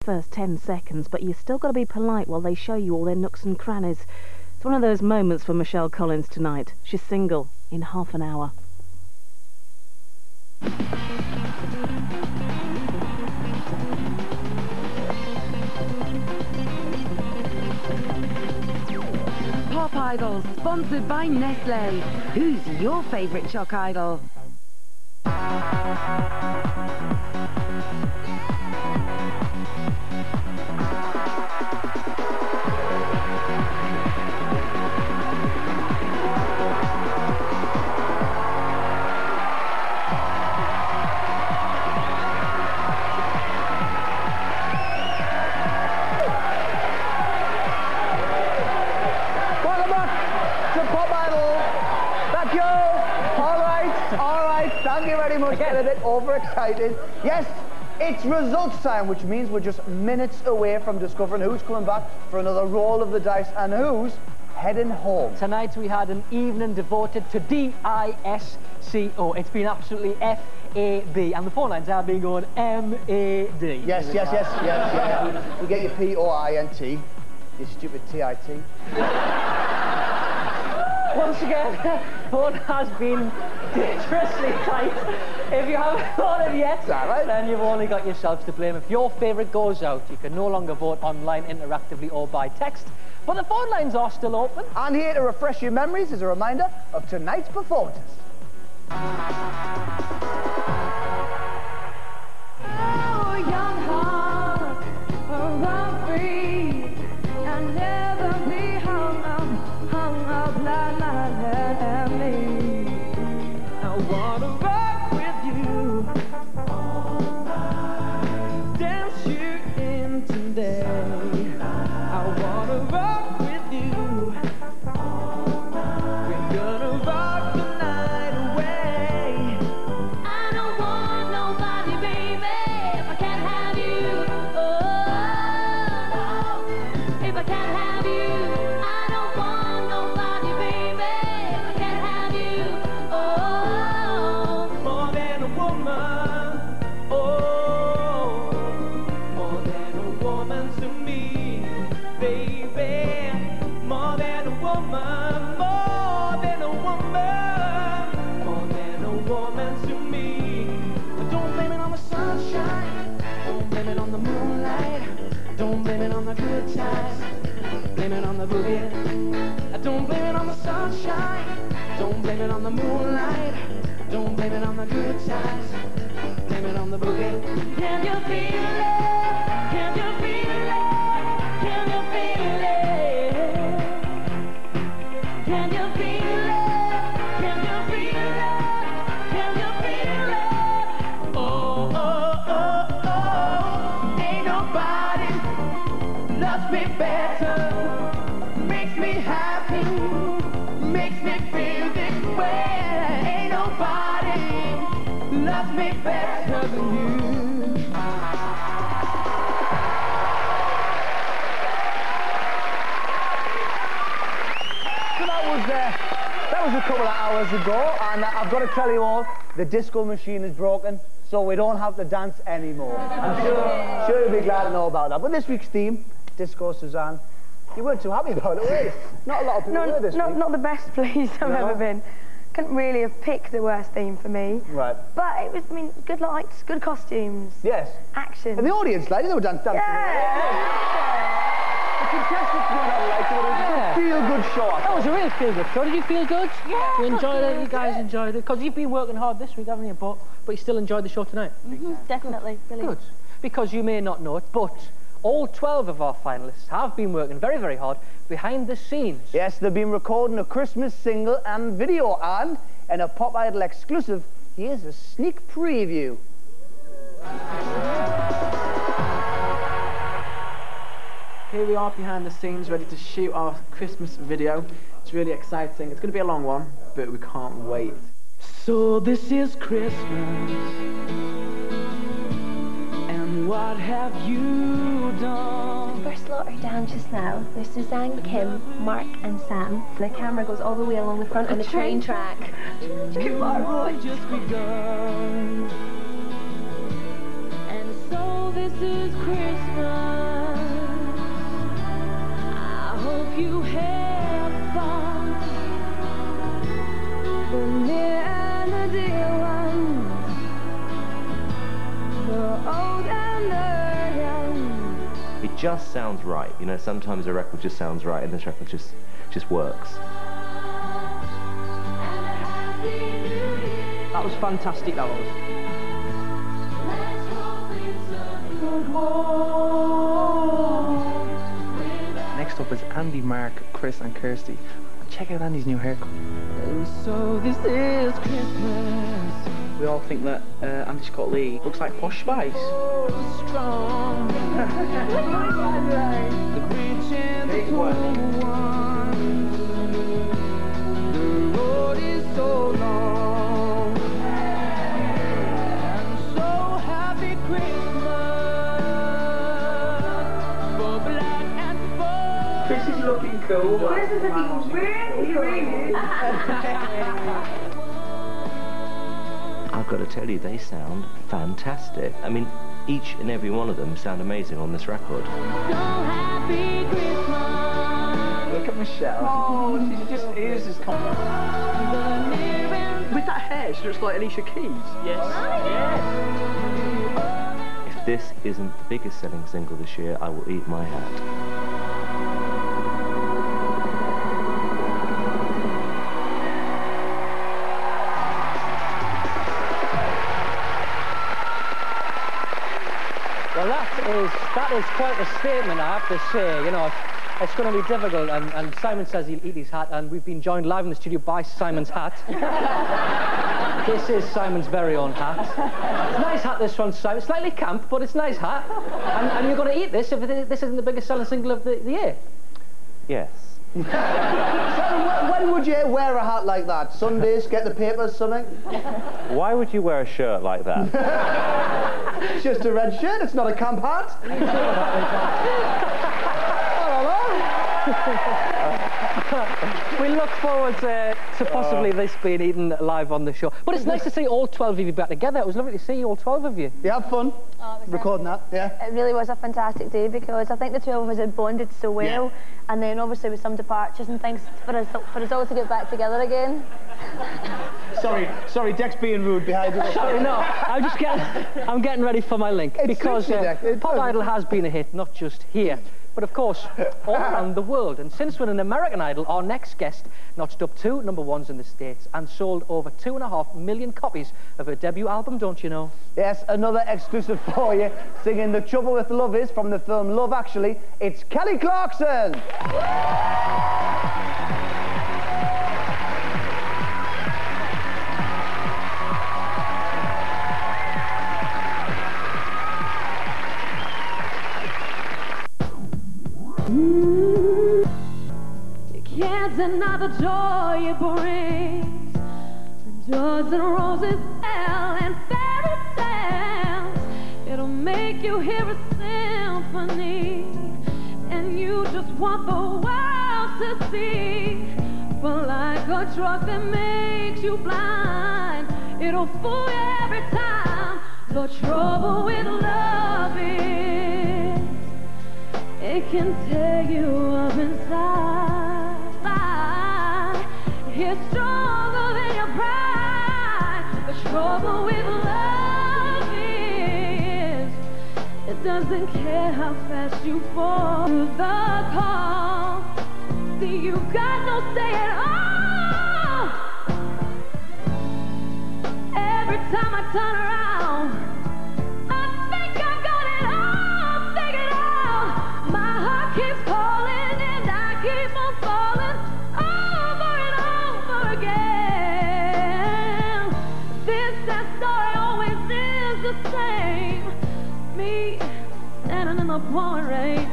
first 10 seconds, but you still got to be polite while they show you all their nooks and crannies. It's one of those moments for Michelle Collins tonight. She's single in half an hour. Pop Idol, sponsored by Nestle. Who's your favourite shock idol? Get a bit overexcited. Yes, it's results time, which means we're just minutes away from discovering who's coming back for another roll of the dice and who's heading home. Tonight we had an evening devoted to D-I-S-C-O. It's been absolutely F-A-B, and the phone lines have been going M-A-D. Yes. We get your P-O-I-N-T, you stupid T-I-T. Once again, phone has been dangerously tight. If you haven't voted yet, then you've only got yourselves to blame. If your favourite goes out, you can no longer vote online, interactively or by text. But the phone lines are still open. And here to refresh your memories is a reminder of tonight's performances. Oh, young heart, run free and never be hung up, like me. I wanna rock with you all night, dance you in today. I wanna rock with you all night. We're gonna rock the night away. I don't want nobody, baby, if I can't have you. Oh, if I can't have you, I don't want nobody, baby, if I can't have you. Oh, more than a woman. Oh, more than a woman to me, baby. More than a woman, more than a woman, more than a woman to me. But don't blame it on the sunshine, don't blame it on the moonlight, don't blame it on the good times, blame it on the boogie. Don't blame it on the sunshine, don't blame it on the moonlight, don't blame it on the good times, blame it on the boogie. Can you feel it? Can you feel it? Can you feel it? Can you feel it? Can you feel it? Can you feel it? Oh, oh, oh, oh. Ain't nobody loves me better, makes me happy, makes me feel this way. Ain't nobody loves me better than you. So that was a couple of hours ago, and I've got to tell you all, the disco machine is broken, so we don't have to dance anymore. I'm sure you'll be glad to know about that. But this week's theme, Disco Suzanne, you weren't too happy about it, were you? Not a lot of people were this week. Not the best pleased I've ever been. Couldn't really have picked the worst theme for me. Right. But it was, I mean, good lights, good costumes. Yes. Action. And the audience, lady, they were dancing. The contestants didn't have lights, it was a feel-good show. That was a real feel-good show. Did you feel good? Yeah. You enjoyed it? You guys enjoyed it? Because you've been working hard this week, haven't you? But you still enjoyed the show tonight? Definitely. Brilliant. Good. Because you may not know it, but all 12 of our finalists have been working very, very hard behind the scenes. Yes, they've been recording a Christmas single and video, and in a Pop Idol exclusive, here's a sneak preview. Here we are behind the scenes, ready to shoot our Christmas video. It's really exciting. It's going to be a long one, but we can't wait. So this is Christmas, and what have you done? We're slaughtered down just now. There's Susanne, Kim, Mark and Sam. The camera goes all the way along the front of the train track. Just begun. And so this is Christmas. It just sounds right. You know, sometimes a record just sounds right, and this record just works. That was fantastic, that was. Next up is Andy, Mark, Chris and Kirsty. Check out Andy's new haircut. And so this is Christmas. We all think that Andy Scott Lee looks like Posh Spice. Strong. The rich and the poor ones. The road is so long. And so happy Christmas for black and for. Chris is looking cool. Chris is looking really, really. I've got to tell you, they sound fantastic. I mean, each and every one of them sound amazing on this record. So happy Christmas. Look at Michelle. Oh, she just oozes confidence. With that hair, she looks like Alicia Keys. Yes. Yes. If this isn't the biggest selling single this year, I will eat my hat. Well, that is quite a statement, I have to say. You know, it's going to be difficult, and Simon says he'll eat his hat, and we've been joined live in the studio by Simon's hat. This is Simon's very own hat. It's a nice hat, this one, Simon. Slightly camp, but it's a nice hat. And you're going to eat this if this isn't the biggest selling single of the year. Yes. When would you wear a hat like that? Sundays, get the papers, something? Why would you wear a shirt like that? It's just a red shirt, it's not a camp hat. We look forward to possibly this being eaten live on the show. But it's nice to see all 12 of you back together. It was lovely to see you, all 12 of you. You have fun recording that, yeah? It really was a fantastic day because I think the 12 of us had bonded so well, Yeah. and then obviously with some departures and things for us all to get back together again. Sorry, Dec's being rude behind you. Sorry, no, I'm getting ready for my link. Because suits you, Dec. Pop Idol has been a hit, not just here, but of course, all around the world. And since winning American Idol, our next guest notched up 2 number ones in the States and sold over 2.5 million copies of her debut album, don't you know? Yes, another exclusive for you, singing The Trouble with Love Is from the film Love Actually. It's Kelly Clarkson! You can't deny the joy it brings. The dozen roses, hell, and fairy tales. It'll make you hear a symphony, and you just want the world to see. But like a drug that makes you blind, it'll fool you every time. The trouble with love is it can tear you up inside. It's stronger than your pride. The trouble with love is it doesn't care how fast you fall. To the call, see you got no say at all. Every time I turn around, I think I got it all figured out. My heart keeps calling and I keep on falling over and over again. This sad story always is the same. Me standing in the pouring rain.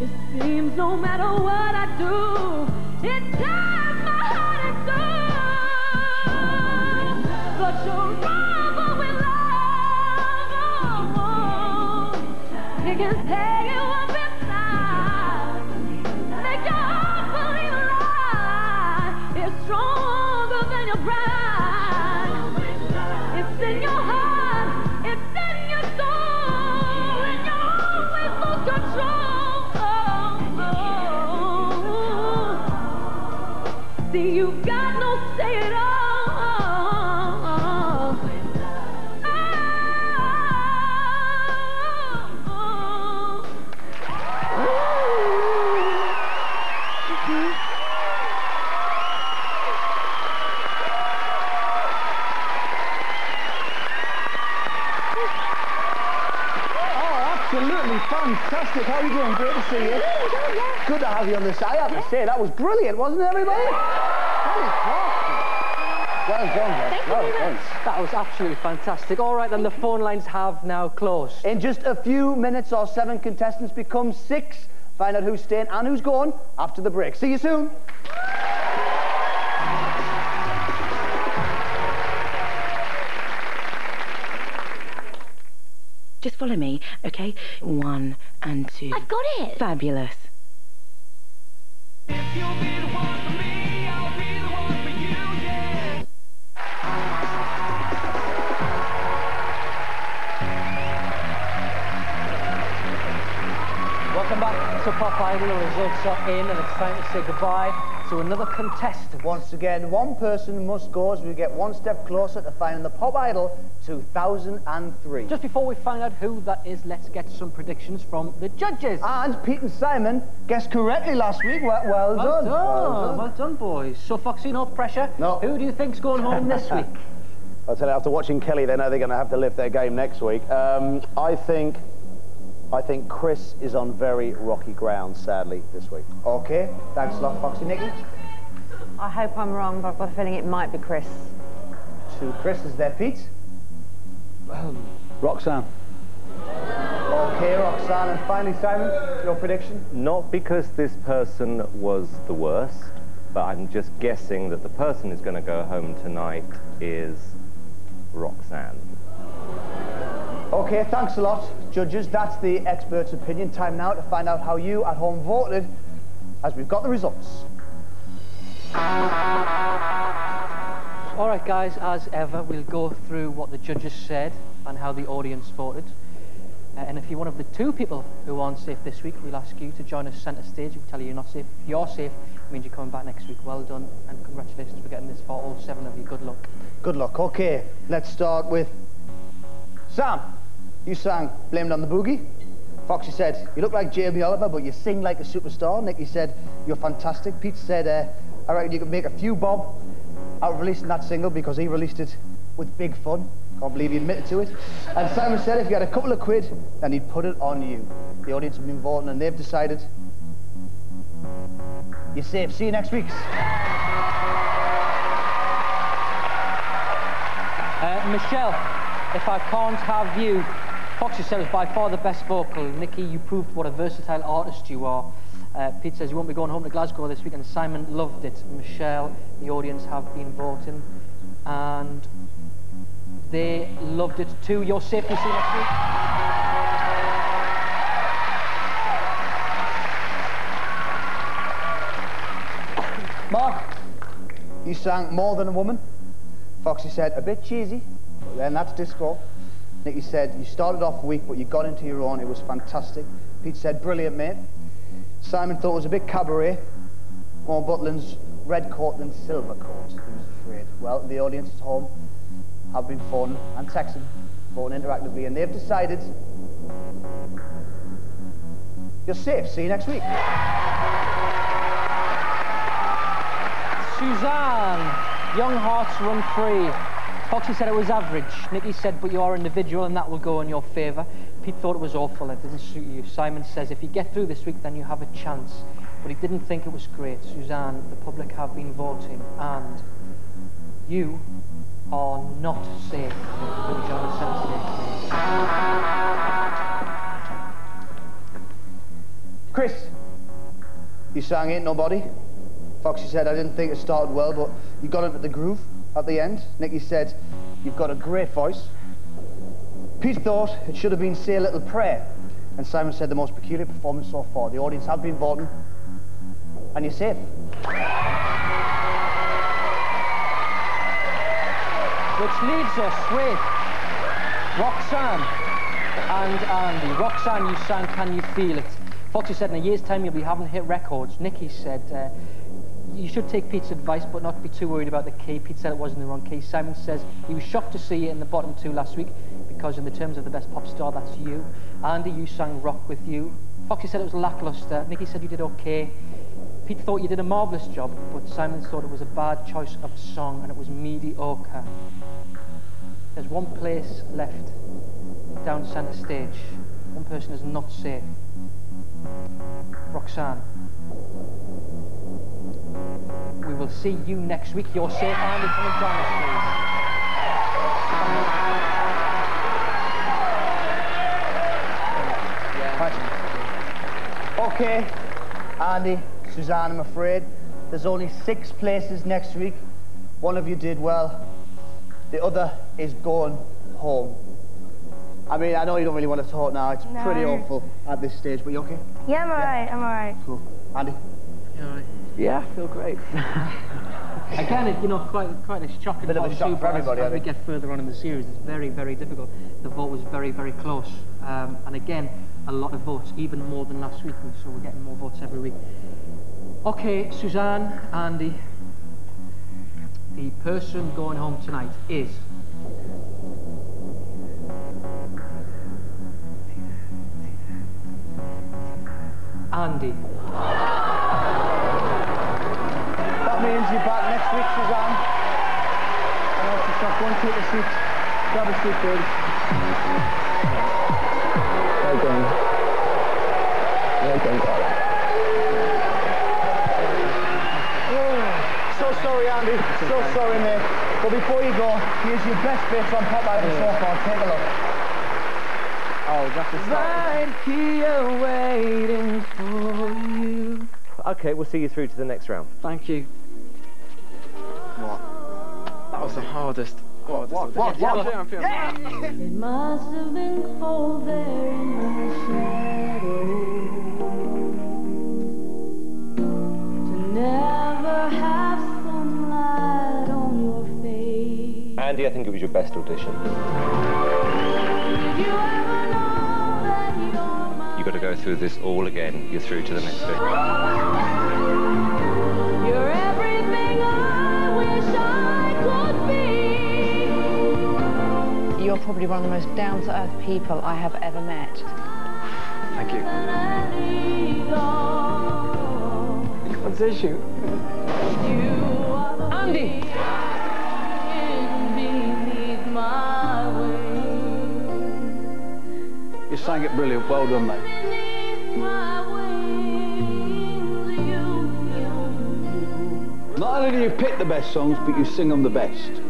It seems no matter what I do, it tears my heart in two. But you're wrong with love. It can tear you up inside, make your heart believe a lie. It's stronger than your pride. It's in your heart, it's in your soul, and you always lose control. See, you've got no say at all. Absolutely fantastic. How are you doing? Great to see you. Good to have you on the side. I have to say, that was brilliant, wasn't it, everybody? Kelly Clarkson. Well done, John. Thank you Well very done. much. That was absolutely fantastic. All right, then the phone lines have now closed. In just a few minutes, our 7 contestants become 6. Find out who's staying and who's going after the break. See you soon. Just follow me, okay? 1 and 2. I've got it. Fabulous. If you'll be the one for me, I'll be the one for you, yeah. Welcome back to Pop Idol. The results are in and it's time to say goodbye to another contestant. Once again, one person must go as we get one step closer to finding the Pop Idol 2003. Just before we find out who that is, let's get some predictions from the judges. And Pete and Simon guessed correctly last week. Well done. Well done, boys. So, Foxy, no pressure. No. Who do you think's going home this week? I'll tell you, after watching Kelly, they know they're going to have to lift their game next week. I think Chris is on very rocky ground, sadly, this week. Okay, thanks a lot, Foxy. Nikki? I hope I'm wrong, but I've got a feeling it might be Chris. 2 Chris's there, Pete. Roxanne. Okay, Roxanne. And finally, Simon, your prediction? Not because this person was the worst, but I'm just guessing that the person who's going to go home tonight is Roxanne. Okay, thanks a lot, judges. That's the expert's opinion. Time now to find out how you at home voted, as we've got the results. All right, guys, as ever, we'll go through what the judges said and how the audience voted. And if you're one of the 2 people who aren't safe this week, we'll ask you to join us centre stage. We'll tell you you're not safe. If you're safe, it means you're coming back next week. Well done, and congratulations for getting this far, all 7 of you. Good luck. Good luck. Okay, let's start with Sam. You sang Blamed on the Boogie. Foxy said, you look like Jamie Oliver, but you sing like a superstar. Nicky said, you're fantastic. Pete said, I reckon you could make a few bob out of releasing that single because he released it with big fun. Can't believe he admitted to it. And Simon said if you had a couple of quid, then he'd put it on you. The audience have been voting and they've decided you're safe. See you next week. Michelle, if I can't have you, Foxy said it was by far the best vocal. Nikki, you proved what a versatile artist you are. Pete says you won't be going home to Glasgow this week, and Simon loved it. Michelle, the audience have been voting, and they loved it too. You're safe to see next week. Mark, you sang More Than a Woman. Foxy said, a bit cheesy, but then that's disco. Nicky said, you started off weak, but you got into your own. It was fantastic. Pete said, brilliant, mate. Simon thought it was a bit cabaret. More Butlin's red coat than silver coat. He was afraid. Well, the audience at home have been phoning and texting, voting interactively, and they've decided you're safe. See you next week. Susanne, Young Hearts Run Free. Foxy said it was average. Nikki said, but you are individual and that will go in your favour. Pete thought it was awful, it didn't suit you. Simon says, if you get through this week, then you have a chance. But he didn't think it was great. Suzanne, the public have been voting, and you are not safe. Chris, you sang Ain't Nobody. Foxy said, I didn't think it started well, but you got into the groove at the end. Nicky said, you've got a great voice. Pete thought it should have been Say a Little Prayer. And Simon said the most peculiar performance so far. The audience have been voting, and you're safe. Which leaves us with Roxanne and Andy. Roxanne, you sang Can You Feel It? Foxy said in a year's time you'll be having hit records. Nicky said you should take Pete's advice but not be too worried about the key. Pete said it wasn't the wrong key. Simon says he was shocked to see you in the bottom 2 last week because in the terms of the best pop star, that's you. Andy, you sang Rock With You. Foxy said it was lacklustre. Nicky said you did okay. Pete thought you did a marvellous job, but Simon thought it was a bad choice of song and it was mediocre. There's one place left down centre stage. One person is not safe. Roxanne. We will see you next week. You're safe. Andy, come and join us, please. Okay, Andy, Susanne, I'm afraid there's only 6 places next week. One of you did well. The other is going home. I mean, I know you don't really want to talk now. It's pretty awful at this stage, but you okay? Yeah, I'm alright, I'm alright. Cool. Andy? You all right? Yeah, I feel great. Again, you know, quite a shocking bit of a shock for everybody, as we get further on in the series, it's very, very difficult. The vote was very, very close. And again, a lot of votes, even more than last week, so we're getting more votes every week. Okay, Susanne, Andy, the person going home tonight is... Andy. That means you're back next week, Susanne. And also, stop, go and take a seat. Grab a seat, baby. Well done. Well done, darling. So sorry, Andy. So sorry, mate. But before you go, here's your best bits on Pop Idol so far. Take a look. Oh, that's the start. Right here waiting for you. Okay, we'll see you through to the next round. Thank you. What? That was the hardest. What? I'm feeling. It must have been cold there in the shadow to never have sunlight on your face. Andy, I think it was your best audition. Did you ever know that you're my... You've got to go through this all again. You're through to the next bit. You're everything I wish I could be. You're probably one of the most down-to-earth people I have ever met. Thank you. What's the issue? Andy! You sang it brilliant. Well done, mate. Not only do you pick the best songs, but you sing them the best.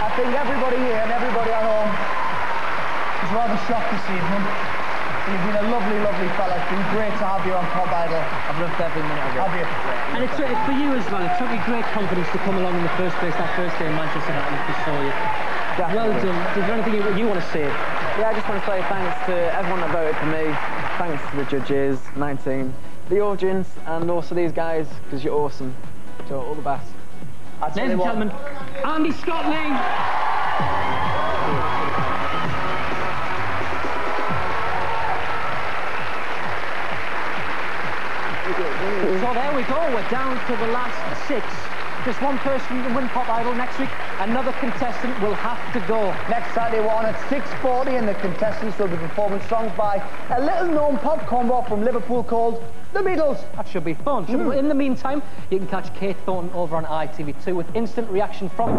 I think everybody here and everybody at home is rather shocked this evening. You've been a lovely, lovely fella. It's been great to have you on Pop Idol. I've loved every minute of it. Have you? And it's for you as well. It took me great confidence to come along in the first place that first day in Manchester and we saw you. Well done. Is there anything you want to say? Yeah, I just want to say thanks to everyone that voted for me. Thanks to the judges, 19, the audience, and also these guys, because you're awesome. So all the best. Ladies and gentlemen, Andy Scotland. So there we go, we're down to the last 6. Just one person can win Pop Idol next week. Another contestant will have to go. Next Saturday we're on at 6:40 and the contestants will be performing songs by a little-known pop combo from Liverpool called The Beatles. That should be fun. In the meantime, you can catch Kate Thornton over on ITV2 with instant reaction from...